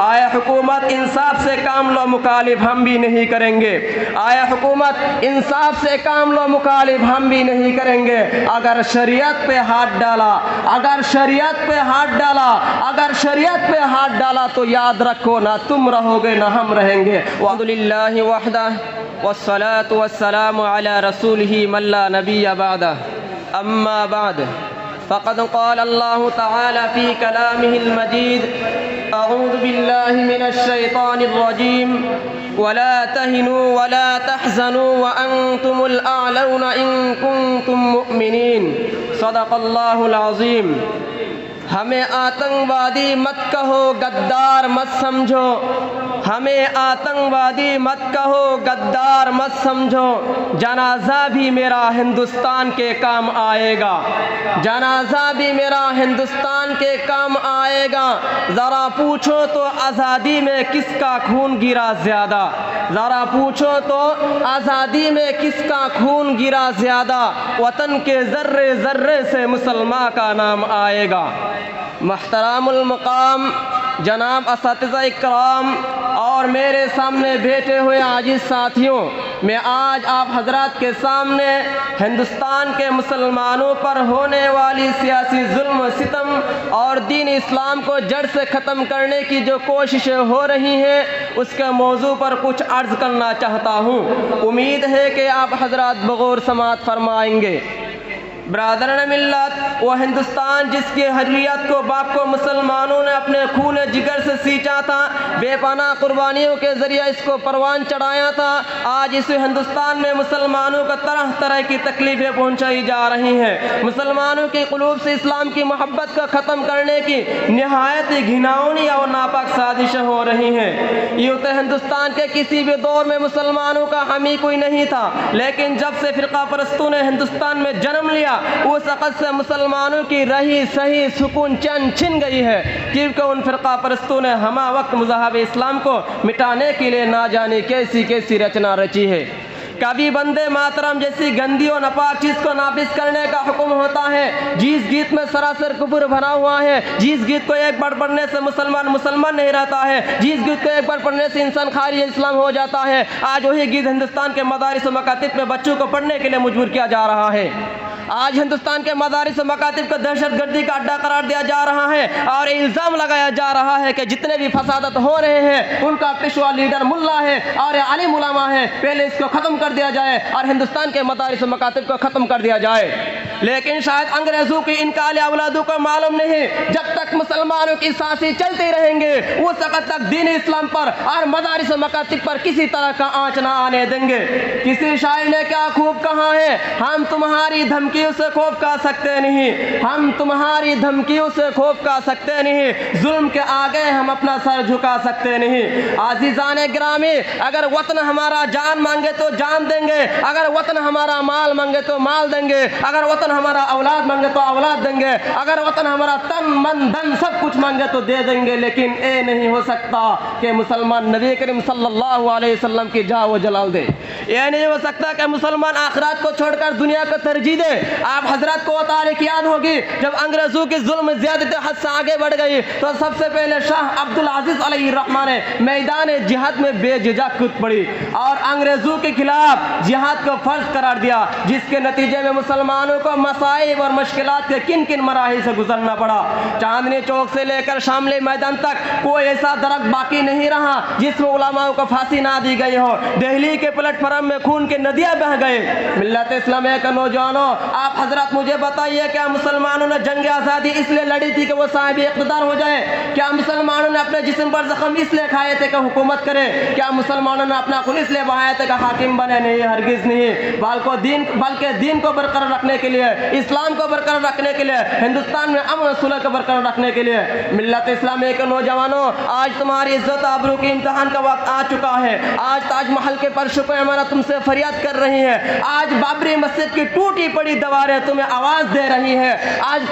آیا حکومت انصاف سے کام لو، مخالف ہم بھی نہیں کریں گے۔ آیا حکومت انصاف سے کام لو، مخالف ہم بھی نہیں کریں گے۔ اگر شریعت پہ ہاتھ ڈالا، اگر شریعت پہ ہاتھ ڈالا، اگر شریعت پہ ہاتھ ڈالا تو یاد رکھو نہ تم رہو گے نہ ہم رہیں گے۔ الحمد للہ وحدہ والصلاة والسلام علی رسولہ من لا نبی بعدہ، اما بعد فقد قال اللہ تعالی فی کلامہ المجید اعوذ باللہ من الشیطان الرجیم ولا تهنوا ولا تحزنوا وانتم الاعلون ان کنتم مؤمنین، صدق اللہ العظیم۔ ہمیں آتنکوادی مت کہو، غدار مت سمجھو، ہمیں آتنکوادی مت کہو، غدار مت سمجھو، جنازہ بھی میرا ہندوستان کے کام آئے گا، جنازہ بھی میرا ہندوستان کے کام آئے گا۔ ذرا پوچھو تو آزادی میں کس کا خون گرا زیادہ، ذرا پوچھو تو آزادی میں کس کا خون گرا زیادہ، وطن کے ذرے ذرے سے مسلمان کا نام آئے گا۔ محترم المقام جناب اساتذہ اکرام اور میرے سامنے بیٹھے ہوئے عاجز ساتھیوں، میں آج آپ حضرات کے سامنے ہندوستان کے مسلمانوں پر ہونے والی سیاسی ظلم و ستم اور دین اسلام کو جڑ سے ختم کرنے کی جو کوششیں ہو رہی ہیں اس کے موضوع پر کچھ عرض کرنا چاہتا ہوں۔ امید ہے کہ آپ حضرات بغور سماعت فرمائیں گے۔ برادران ملت، وہ ہندوستان جس کی حریت کو باپ کو مسلمانوں نے اپنے خون جگر سے سینچا تھا، بے پناہ قربانیوں کے ذریعے اس کو پروان چڑھایا تھا، آج اس ہندوستان میں مسلمانوں کو طرح طرح کی تکلیفیں پہنچائی جا رہی ہیں۔ مسلمانوں کے قلوب سے اسلام کی محبت کو ختم کرنے کی نہایت گھناؤنی اور ناپاک سازشیں ہو رہی ہیں۔ یوں تو ہندوستان کے کسی بھی دور میں مسلمانوں کا حامی کوئی نہیں تھا، لیکن جب سے فرقہ پرستوں نے ہندوستان میں جنم لیا اس وقت سے مسلمانوں کی رہی صحیح سکون چین چھن گئی ہے، کیونکہ ان فرقہ پرستوں نے ہمہ وقت مذہب اسلام کو مٹانے کے لیے نہ جانے کیسی کیسی رچنا رچی ہے۔ کبھی بندے ماترم جیسی گندی اور ناپاک چیز کو نافذ کرنے کا حکم ہوتا ہے، جس گیت میں سراسر کفر بھرا ہوا ہے، جس گیت کو ایک بار پڑھنے سے مسلمان نہیں رہتا ہے، جس گیت کو ایک بار پڑھنے سے انسان خارج اسلام ہو جاتا ہے، آج وہی گیت ہندوستان کے مدارس و مکاتب میں بچوں کو پڑھنے کے لیے مجبور کیا جا رہا ہے۔ آج ہندوستان کے مدارس و مکاتب کو دہشت گردی کا اڈا قرار دیا جا رہا ہے اور الزام لگایا جا رہا ہے کہ جتنے بھی فسادات ہو رہے ہیں ان کا پیشوا لیڈر ملا ہے اور عالم علماء ہے، پہلے اس کو ختم کر دیا جائے اور ہندوستان کے مدارس و مکاتب کو ختم کر دیا جائے۔ لیکن شاید انگریزوں کی انکال اولادوں کو معلوم نہیں، جب تک مسلمانوں کی سانسیں چلتی رہیں گے اس وقت تک دین اسلام پر اور مدارس و مکاتب پر کسی طرح کا آنچ نہ آنے دیں گے۔ کسی شاعر نے کیا خوب کہا ہے، ہم تمہاری دھمکیوں سے خوف کھا سکتے نہیں، ہم تمہاری دھمکیوں سے خوف کھا سکتے نہیں، ظلم کے آگے ہم اپنا سر جھکا سکتے نہیں۔ عزیزان گرامی، اگر وطن ہمارا جان مانگے تو جان دیں گے، اگر وطن ہمارا مال مانگے تو مال دیں گے، اگر وطن ہمارا اولاد مانگے تو اولاد دیں گے، اگر وطن ہمارا تن من دھن سب کچھ مانگے تو دے دیں گے، لیکن اے نہیں ہو سکتا کہ مسلمان نبی کریم صلی اللہ علیہ وسلم کی جاہ و جلال دے، یہ نہیں ہو سکتا کہ مسلمان آخرات کو چھوڑ کر دنیا کو ترجیح دے۔ آپ حضرات کو وہ تاریخ یاد ہوگی جب انگریزوں کی ظلم زیادتی حد سے آگے بڑھ گئی تو سب سے پہلے شاہ عبدالعزیز علیہ الرحمہ نے میدان جہاد میں بے جھجک کود پڑی اور انگریزوں کے خلاف جہاد کو فرض قرار دیا، جس کے نتیجے میں مسلمانوں کو مصائب اور مشکلات کے کن کن مراحل سے گزرنا پڑا۔ چاندنی چوک سے لے کر شاملی میدان تک کوئی ایسا درخت باقی نہیں رہا جس میں علماء کو پھانسی نہ دی گئی ہو، دہلی کے پلیٹ فارم میں خون کے ندیاں بہہ گئے۔ ملت اسلامیہ کے نوجوانوں، آپ حضرات مجھے بتائیے، کیا مسلمانوں نے جنگ آزادی اس لیے لڑی تھی کہ وہ صاحب اقتدار ہو جائے؟ کیا مسلمانوں نے اپنے جسم پر زخم اس لیے کھائے تھے کہ حکومت کرے؟ کیا مسلمانوں نے اپنا خون اس لیے بہایا تھا کہ حاکم بنے؟ نہیں، ہرگز نہیں، بلکہ دین کو برقرار رکھنے کے لیے، اسلام کو برقرار رکھنے کے لیے، ہندوستان میں امن و صلح کو برقرار رکھنے کے لیے۔ ملت اسلامیہ کے نوجوانوں، آج تمہاری عزت آبرو کے امتحان کا وقت آ چکا ہے۔ آج تاج محل کے پرشکو عمارت تم سے فریاد کر رہی ہے، آج بابری مسجد کی ٹوٹی پڑی دیواریں تمہیں آواز دے رہی ہے، آج